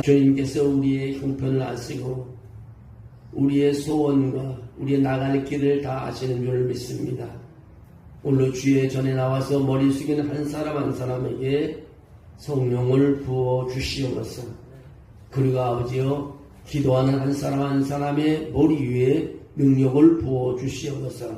주님께서 우리의 형편을 아시고 우리의 소원과 우리의 나갈 길을 다 아시는 줄 믿습니다. 오늘 주의 전에 나와서 머리 숙이는 한 사람 한 사람에게 성령을 부어 주시옵소서. 그리고 아버지여, 기도하는 한 사람 한 사람의 머리 위에 능력을 부어 주시옵소서.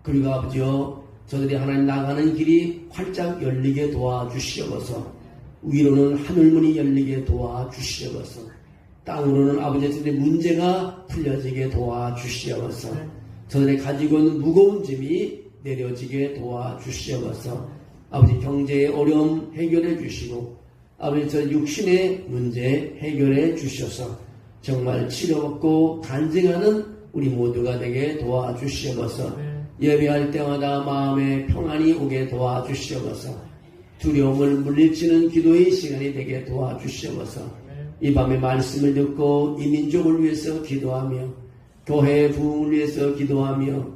그리고 아버지여, 저들이 하나님 나가는 길이 활짝 열리게 도와주시옵소서. 위로는 하늘문이 열리게 도와주시옵소서. 땅으로는 아버지, 저들의 문제가 풀려지게 도와주시옵소서. 저들이 가지고 있는 무거운 짐이 내려지게 도와주시옵소서. 아버지, 경제의 어려움 해결해 주시고 아버지, 저 육신의 문제 해결해 주셔서 정말 치료받고 간증하는 우리 모두가 되게 도와주시옵소서. 예배할 때마다 마음에 평안이 오게 도와주시옵소서. 두려움을 물리치는 기도의 시간이 되게 도와주시옵소서. 이 밤에 말씀을 듣고 이 민족을 위해서 기도하며 교회의 부흥을 위해서 기도하며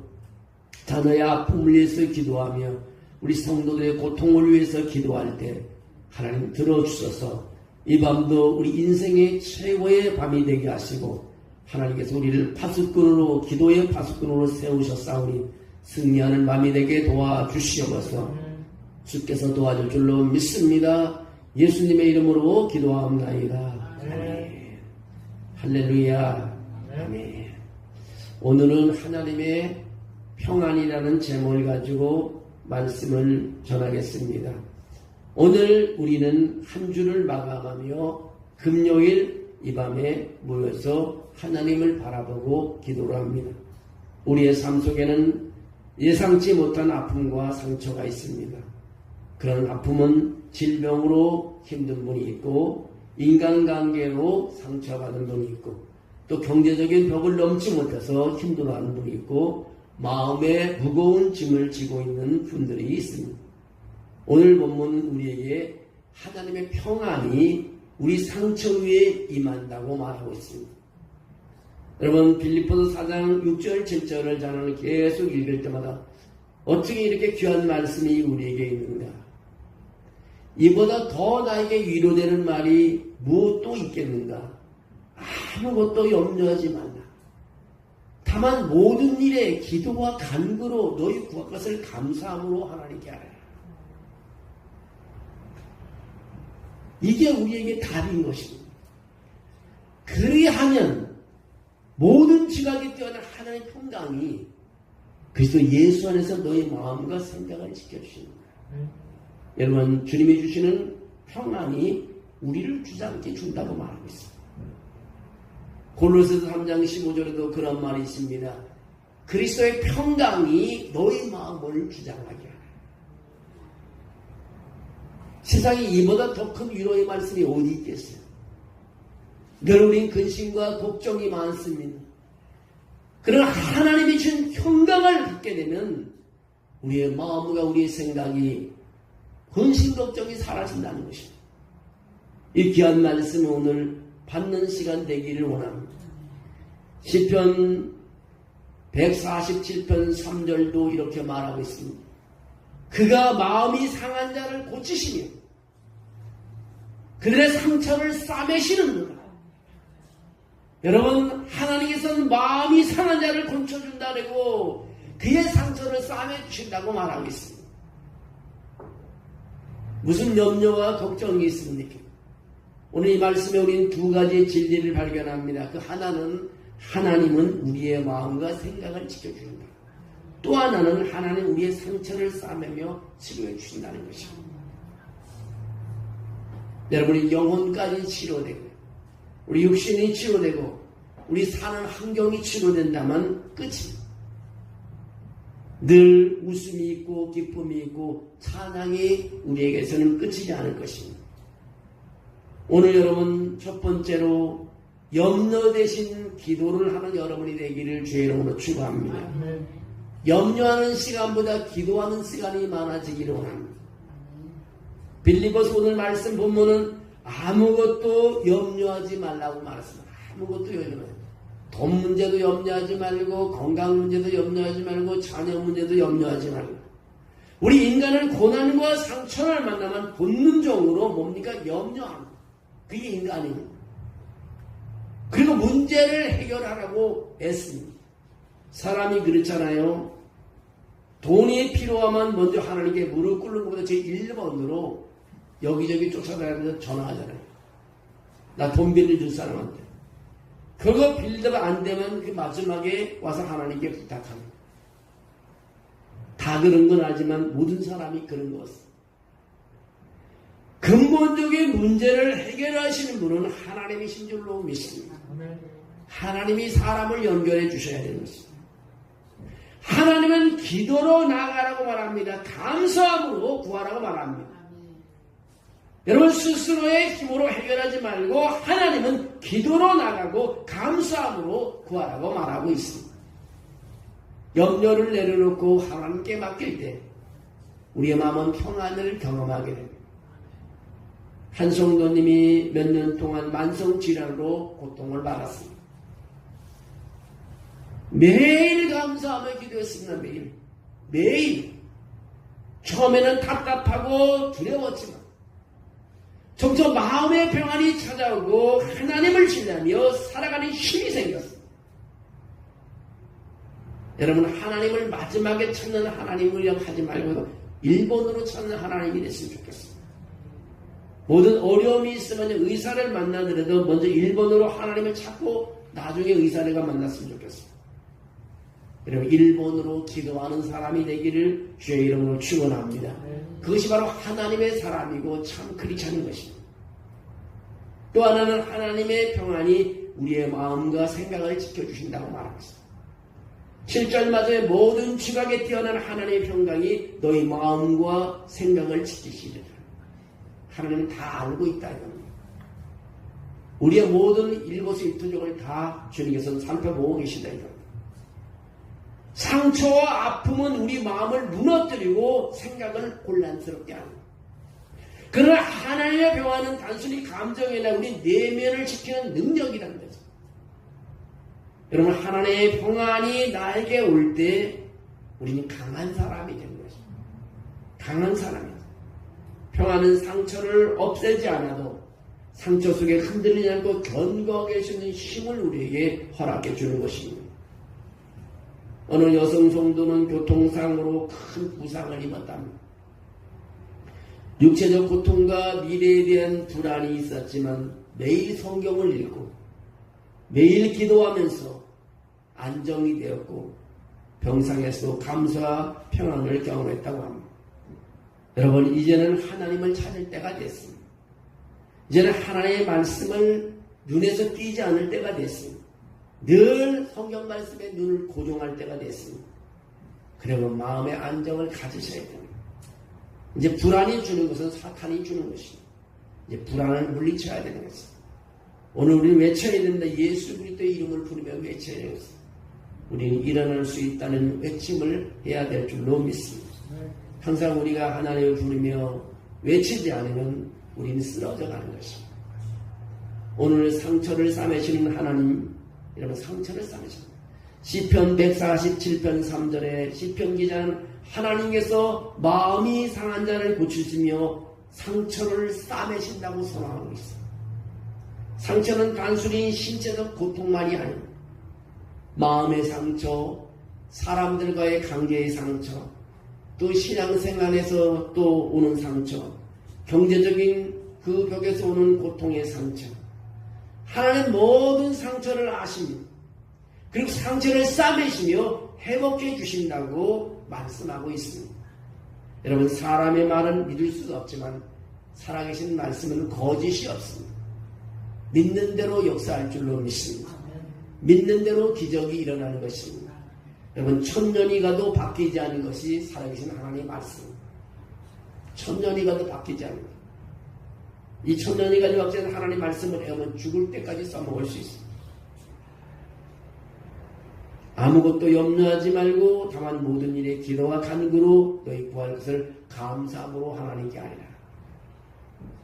자녀의 아픔을 위해서 기도하며 우리 성도들의 고통을 위해서 기도할 때 하나님 들어주셔서 이 밤도 우리 인생의 최고의 밤이 되게 하시고 하나님께서 우리를 파수꾼으로, 기도의 파수꾼으로 세우셨사오니 승리하는 밤이 되게 도와주시옵소서. 주께서 도와줄 줄로 믿습니다. 예수님의 이름으로 기도합나이다. 아멘. 할렐루야. 아멘. 오늘은 하나님의 평안이라는 제목을 가지고 말씀을 전하겠습니다. 오늘 우리는 한 주를 마감하며 금요일 이 밤에 모여서 하나님을 바라보고 기도를 합니다. 우리의 삶 속에는 예상치 못한 아픔과 상처가 있습니다. 그런 아픔은 질병으로 힘든 분이 있고 인간관계로 상처받은 분이 있고 또 경제적인 벽을 넘지 못해서 힘들어하는 분이 있고 마음에 무거운 짐을 지고 있는 분들이 있습니다. 오늘 본문은 우리에게 하나님의 평안이 우리 상처 위에 임한다고 말하고 있습니다. 여러분, 빌립보서 4장 6절 7절을 저는 계속 읽을 때마다 어떻게 이렇게 귀한 말씀이 우리에게 있는가? 이보다 더 나에게 위로되는 말이 무엇도 있겠는가? 아무것도 염려하지 말라. 다만 모든 일에 기도와 간구로 너희 구할 것을 감사함으로 하나님께 하라. 이게 우리에게 답인 것입니다. 그리하면 모든 지각에 뛰어난 하나님의 평강이 그리스도 예수 안에서 너희 마음과 생각을 지켜주시는 거예요. 여러분, 주님이 주시는 평안이 우리를 주장케 준다고 말하고 있습니다. 골로새서 3장 15절에도 그런 말이 있습니다. 그리스도의 평강이 너희 마음을 주장하게 하라. 세상에 이보다 더 큰 위로의 말씀이 어디 있겠어요? 늘 우린 근심과 걱정이 많습니다. 그러나 하나님이 주신 평강을 갖게 되면 우리의 마음과 우리의 생각이 근심 걱정이 사라진다는 것입니다. 이 귀한 말씀을 오늘 받는 시간 되기를 원합니다. 시편 147편 3절도 이렇게 말하고 있습니다. 그가 마음이 상한 자를 고치시며 그들의 상처를 싸매시는구나. 여러분, 하나님께서는 마음이 상한 자를 고쳐준다고 그의 상처를 싸매주신다고 말하고 있습니다. 무슨 염려와 걱정이 있습니까? 오늘 이 말씀에 우리는 두 가지의 진리를 발견합니다. 그 하나는 하나님은 우리의 마음과 생각을 지켜주신다. 또 하나는 하나님 우리의 상처를 싸매며 치료해 주신다는 것입니다. 여러분의 영혼까지 치료되고 우리 육신이 치료되고 우리 사는 환경이 치료된다면 끝입니다. 늘 웃음이 있고 기쁨이 있고 찬양이 우리에게서는 끝이지 않을 것입니다. 오늘 여러분 첫 번째로 염려 대신 기도를 하는 여러분이 되기를 주의 이름으로 축원합니다. 염려하는 시간보다 기도하는 시간이 많아지기를 원합니다. 빌립보서 오늘 말씀 본문은 아무것도 염려하지 말라고 말했습니다. 아무것도 염려하지 말고 돈 문제도 염려하지 말고 건강 문제도 염려하지 말고 자녀 문제도 염려하지 말고 우리 인간은 고난과 상처를 만나면 본능적으로 뭡니까? 염려합니다. 그게 인간입니다. 그리고 문제를 해결하라고 애씁니다. 사람이 그렇잖아요. 돈이 필요하면 먼저 하나님께 무릎 꿇는 것보다 제 1번으로 여기저기 쫓아다니면서 전화하잖아요. 나 돈 빌려줄 사람한테. 그거 빌려가 안 되면 그 마지막에 와서 하나님께 부탁합니다. 다 그런 건 알지만 모든 사람이 그런 것 같습니다. 근본적인 문제를 해결하시는 분은 하나님이신 줄로 믿습니다. 하나님이 사람을 연결해 주셔야 되는 것입니다. 하나님은 기도로 나아가라고 말합니다. 감사함으로 구하라고 말합니다. 여러분 스스로의 힘으로 해결하지 말고 하나님은 기도로 나가고 감사함으로 구하라고 말하고 있습니다. 염려를 내려놓고 하나님께 맡길 때 우리의 마음은 평안을 경험하게 됩니다. 한성도님이 몇 년 동안 만성질환으로 고통을 받았습니다. 매일 감사하며 기도했습니다. 매일. 처음에는 답답하고 두려웠지만 점점 마음의 평안이 찾아오고 하나님을 신뢰하며 살아가는 힘이 생겼습니다. 여러분 하나님을 마지막에 찾는 하나님을 하지 말고 1번으로 찾는 하나님이 됐으면 좋겠습니다. 모든 어려움이 있으면 의사를 만나더라도 먼저 1번으로 하나님을 찾고 나중에 의사를 만났으면 좋겠습니다. 여러분 1번으로 기도하는 사람이 되기를 주의 이름으로 축원합니다. 그것이 바로 하나님의 사람이고 참 크리스찬인 것입니다. 또 하나는 하나님의 평안이 우리의 마음과 생각을 지켜주신다고 말하고 있습니다. 7절마저의 모든 지각에 뛰어난 하나님의 평강이 너희 마음과 생각을 지키시리라. 하나님은 다 알고 있다 이겁니다. 우리의 모든 일거수일투족을 다 주님께서는 살펴보고 계시다 이겁니다. 상처와 아픔은 우리 마음을 무너뜨리고 생각을 혼란스럽게 합니다. 그러나 하나님의 평안은 단순히 감정이 아니라 우리 내면을 지키는 능력이라는 거죠. 여러분 하나님의 평안이 나에게 올 때 우리는 강한 사람이 되는 것입니다. 강한 사람이죠. 평안은 상처를 없애지 않아도 상처 속에 흔들리지 않고 견고하게 할 수 있는 힘을 우리에게 허락해 주는 것입니다. 어느 여성 성도는 교통상으로 큰 부상을 입었답니다. 육체적 고통과 미래에 대한 불안이 있었지만 매일 성경을 읽고 매일 기도하면서 안정이 되었고 병상에서도 감사와 평안을 경험했다고 합니다. 여러분 이제는 하나님을 찾을 때가 됐습니다. 이제는 하나님의 말씀을 눈에서 띄지 않을 때가 됐습니다. 늘 성경 말씀에 눈을 고정할 때가 됐습니다. 그리고 마음의 안정을 가지셔야 됩니다. 이제 불안이 주는 것은 사탄이 주는 것입니다. 이제 불안을 물리쳐야 되는 것입니다. 오늘 우리는 외쳐야 된다. 예수 그리스도의 이름을 부르며 외쳐야 되는 것입니다. 우리는 일어날 수 있다는 외침을 해야 될 줄로 믿습니다. 항상 우리가 하나님을 부르며 외치지 않으면 우리는 쓰러져 가는 것입니다. 오늘 상처를 싸매시는 하나님, 여러분 상처를 싸매십니다. 시편 147편 3절에 시편 기자는 하나님께서 마음이 상한 자를 고치시며 상처를 싸매신다고 선언하고 있습니다. 상처는 단순히 신체적 고통만이 아닙니다. 마음의 상처, 사람들과의 관계의 상처, 또 신앙생활에서 또 오는 상처, 경제적인 그 벽에서 오는 고통의 상처. 하나님 모든 상처를 아십니다. 그리고 상처를 싸매시며 회복해 주신다고 말씀하고 있습니다. 여러분 사람의 말은 믿을 수 없지만 살아계신 말씀은 거짓이 없습니다. 믿는 대로 역사할 줄로 믿습니다. 믿는 대로 기적이 일어나는 것입니다. 여러분 천년이 가도 바뀌지 않는 것이 살아계신 하나님의 말씀입니다. 천년이 가도 바뀌지 않는 것. 이 천년이 가도 바뀌지 않는 하나님의 말씀을 해오면 죽을 때까지 써먹을 수 있습니다. 아무것도 염려하지 말고 다만 모든 일에 기도와 간구로 너희 구할 것을 감사함으로 하나님께 아니라.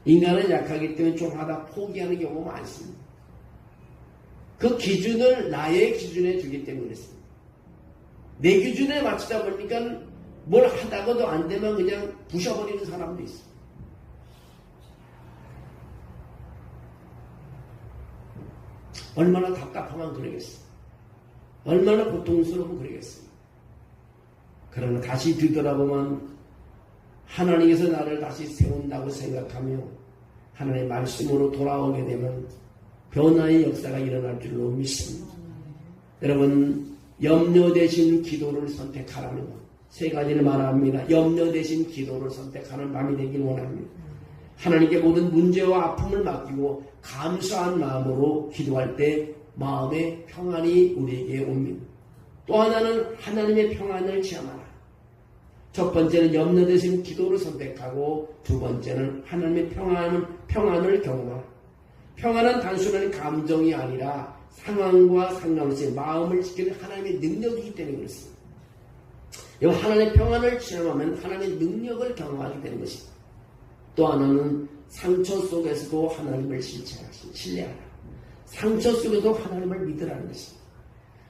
인간은 약하기 때문에 좀 하다 포기하는 경우가 많습니다. 그 기준을 나의 기준에 두기 때문에 그렇습니다. 내 기준에 맞추다 보니까 뭘 하다가도 안 되면 그냥 부셔버리는 사람도 있어요. 얼마나 답답하면 그러겠어. 얼마나 고통스러우면 그러겠어. 그러나 다시 뒤돌아보면 하나님께서 나를 다시 세운다고 생각하며 하나님의 말씀으로 돌아오게 되면 변화의 역사가 일어날 줄로 믿습니다. 여러분, 염려 대신 기도를 선택하라는 것. 세 가지를 말합니다. 염려 대신 기도를 선택하는 밤이 되길 원합니다. 하나님께 모든 문제와 아픔을 맡기고 감사한 마음으로 기도할 때 마음의 평안이 우리에게 옵니다. 또 하나는 하나님의 평안을 체험하라. 첫 번째는 염려 대신 기도를 선택하고 두 번째는 하나님의 평안을 경험하라. 평안은 단순한 감정이 아니라 상황과 상관없이 마음을 지키는 하나님의 능력이기 때문에 그렇습니다. 하나님의 평안을 체험하면 하나님의 능력을 경험하게 되는 것입니다. 또 하나는 상처 속에서도 하나님을 신뢰하라. 상처 속에도 하나님을 믿으라는 것입니다.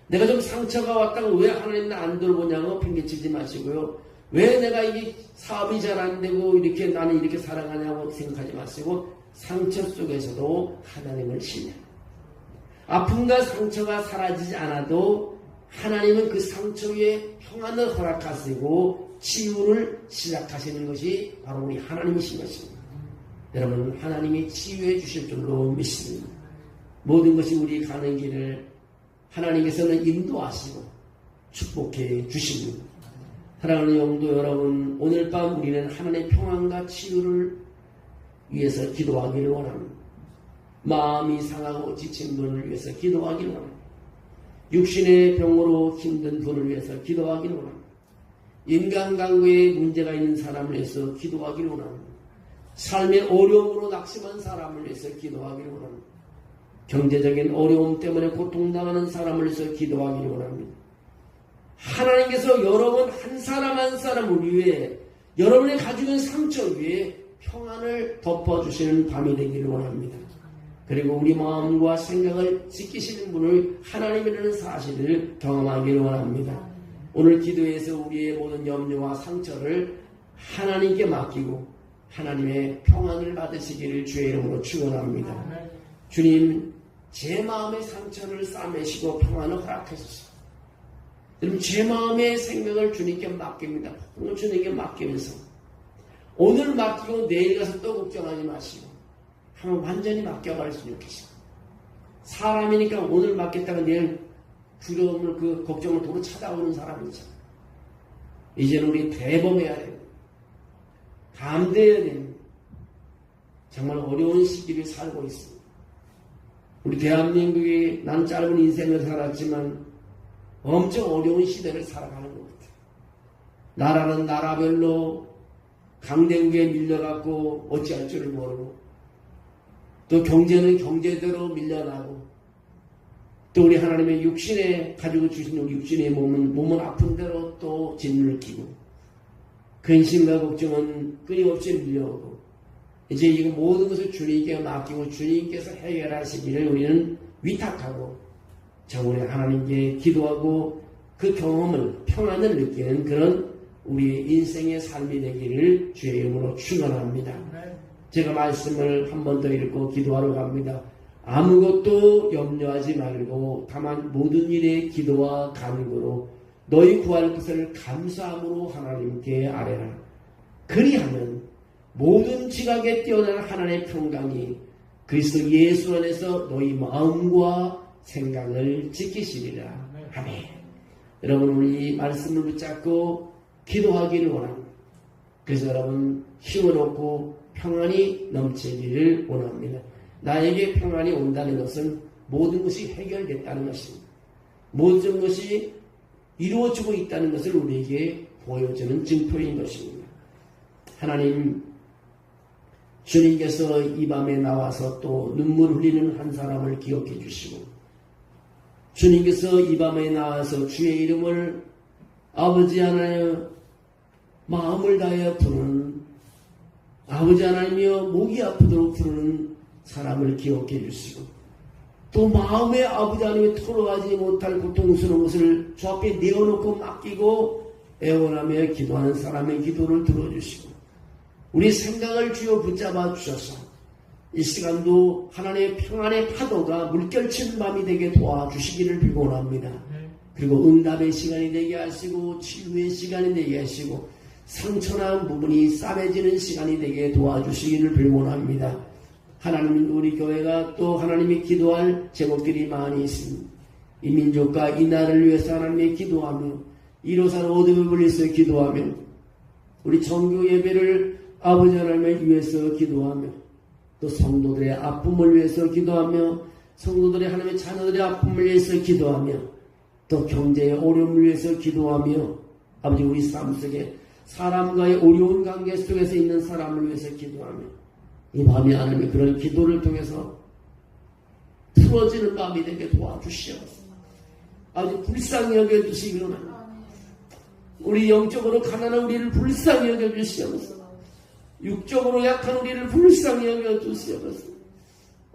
내가 좀 상처가 왔다고 왜 하나님 나 안 돌보냐고 핑계치지 마시고요. 왜 내가 이게 사업이 잘 안 되고 이렇게 나는 이렇게 살아가냐고 생각하지 마시고 상처 속에서도 하나님을 신뢰하라. 아픔과 상처가 사라지지 않아도 하나님은 그 상처 위에 평안을 허락하시고 치유를 시작하시는 것이 바로 우리 하나님이신 것입니다. 여러분, 하나님이 치유해 주실 줄로 믿습니다. 모든 것이 우리 가는 길을 하나님께서는 인도하시고 축복해 주십니다. 사랑하는 영도 여러분, 오늘 밤 우리는 하나님의 평안과 치유를 위해서 기도하기를 원합니다. 마음이 상하고 지친 분을 위해서 기도하기를 원합니다. 육신의 병으로 힘든 분을 위해서 기도하기를 원합니다. 인간관계에 문제가 있는 사람을 위해서 기도하기를 원합니다. 삶의 어려움으로 낙심한 사람을 위해서 기도하기를 원합니다. 경제적인 어려움 때문에 고통당하는 사람을 위해서 기도하기를 원합니다. 하나님께서 여러분 한 사람 한 사람을 위해 여러분의 가지고 있는 상처 위에 평안을 덮어주시는 밤이 되기를 원합니다. 그리고 우리 마음과 생각을 지키시는 분을 하나님이라는 사실을 경험하기를 원합니다. 오늘 기도에서 우리의 모든 염려와 상처를 하나님께 맡기고 하나님의 평안을 받으시기를 주의 이름으로 축원합니다. 주님, 제 마음의 상처를 싸매시고 평안을 허락해 주소서. 여러분, 제 마음의 생각을 주님께 맡깁니다. 오늘 주님께 맡기면서 오늘 맡기고 내일 가서 또 걱정하지 마시고 한번 완전히 맡겨버렸으면 좋겠어요. 사람이니까 오늘 맡겼다가 내일 두려움을 그 걱정을 도로 찾아오는 사람이 있잖아요. 이제는 우리 대범해야 됩니다. 감대해야 됩니다. 정말 어려운 시기를 살고 있습니다. 우리 대한민국이 난 짧은 인생을 살았지만 엄청 어려운 시대를 살아가는 것 같아요. 나라는 나라별로 강대국에 밀려갖고 어찌할 줄을 모르고 또 경제는 경제대로 밀려나고 또 우리 하나님의 육신에 가지고 주신 우리 육신의 몸은 아픈 대로 또 짓눌 끼고 근심과 걱정은 끊임없이 밀려오고 이제 이 모든 것을 주님께 맡기고 주님께서 해결하시기를 우리는 위탁하고 정원의 하나님께 기도하고 그 경험을 평안을 느끼는 그런 우리의 인생의 삶이 되기를 주의 이름으로 축원합니다. 제가 말씀을 한 번 더 읽고 기도하러 갑니다. 아무것도 염려하지 말고 다만 모든 일에 기도와 간구로 너희 구할 것을 감사함으로 하나님께 아뢰라. 그리하면 모든 지각에 뛰어난 하나님의 평강이 그리스도 예수 안에서 너희 마음과 생각을 지키시리라. 아멘. 여러분, 우리 말씀을 붙잡고 기도하기를 원합니다. 그래서 여러분 힘을 얻고 평안이 넘치기를 원합니다. 나에게 평안이 온다는 것은 모든 것이 해결됐다는 것입니다. 모든 것이 이루어지고 있다는 것을 우리에게 보여주는 증표인 것입니다. 하나님, 주님께서 이 밤에 나와서 또 눈물 흘리는 한 사람을 기억해 주시고 주님께서 이 밤에 나와서 주의 이름을 아버지 하나님 마음을 다하여 부르는 아버지 하나님이여 목이 아프도록 부르는 사람을 기억해 주시고 또 마음에 아버지 하나님이 토로하지 못할 고통스러운 것을 주 앞에 내어놓고 맡기고 애원하며 기도하는 사람의 기도를 들어주시고 우리 생각을 주여 붙잡아 주셔서 이 시간도 하나님의 평안의 파도가 물결치는 밤이 되게 도와주시기를 빌고 원합니다. 그리고 응답의 시간이 되게 하시고 치유의 시간이 되게 하시고 상처난 부분이 싸매지는 시간이 되게 도와주시기를 빌고 원합니다. 하나님, 우리 교회가 또 하나님이 기도할 제목들이 많이 있습니다. 이 민족과 이 나라를 위해서 하나님이 기도하며 이로산 어둠을 위해서 기도하며 우리 정교 예배를 아버지 하나님을 위해서 기도하며 또 성도들의 아픔을 위해서 기도하며 성도들의 하나님의 자녀들의 아픔을 위해서 기도하며 또 경제의 어려움을 위해서 기도하며 아버지 우리 삶 속에 사람과의 어려운 관계 속에서 있는 사람을 위해서 기도하며 이 밤이 하나님의 그런 기도를 통해서 풀어지는 밤이 되게 도와주시옵소서. 아버지 불쌍히 여겨주시기로 합니다. 우리 영적으로 가난한 우리를 불쌍히 여겨주시옵소서. 육적으로 약한 우리를 불쌍히 여겨주시옵소서.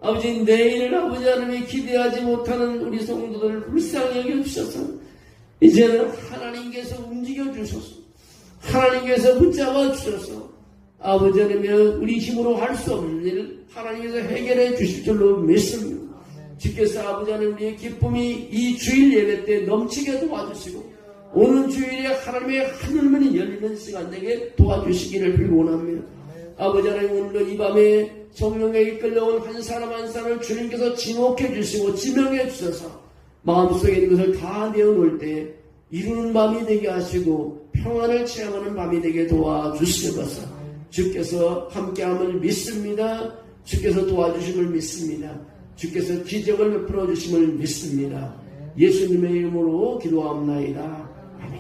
아버지 내일을 아버지 하나님이 기대하지 못하는 우리 성도들을 불쌍히 여겨주셔서 이제는 하나님께서 움직여주셔서 하나님께서 붙잡아 주셔서 아버지 하나님 우리 힘으로 할 수 없는 일을 하나님께서 해결해 주실 줄로 믿습니다. 주께서 아버지 하나님 우리의 기쁨이 이 주일 예배 때 넘치게 도와주시고 오는 주일에 하나님의 하늘문이 열리는 시간 되게 도와주시기를 빌고 원합니다. 아버지 하나님 오늘도 이 밤에 성령에 이끌려온 한 사람 한 사람을 주님께서 지목해 주시고 지명해 주셔서 마음속에 있는 것을 다 내어놓을 때 이루는 밤이 되게 하시고 평안을 체험하는 밤이 되게 도와주시옵소서. 주께서 함께함을 믿습니다. 주께서 도와주심을 믿습니다. 주께서 기적을 베풀어 주심을 믿습니다. 예수님의 이름으로 기도합나이다. 아멘.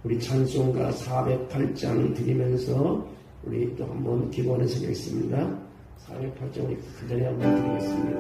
우리 찬송가 408장 드리면서 우리 또 한번 기도하는 시간이 있습니다. 408장 우리 그 전에 한번 드리겠습니다.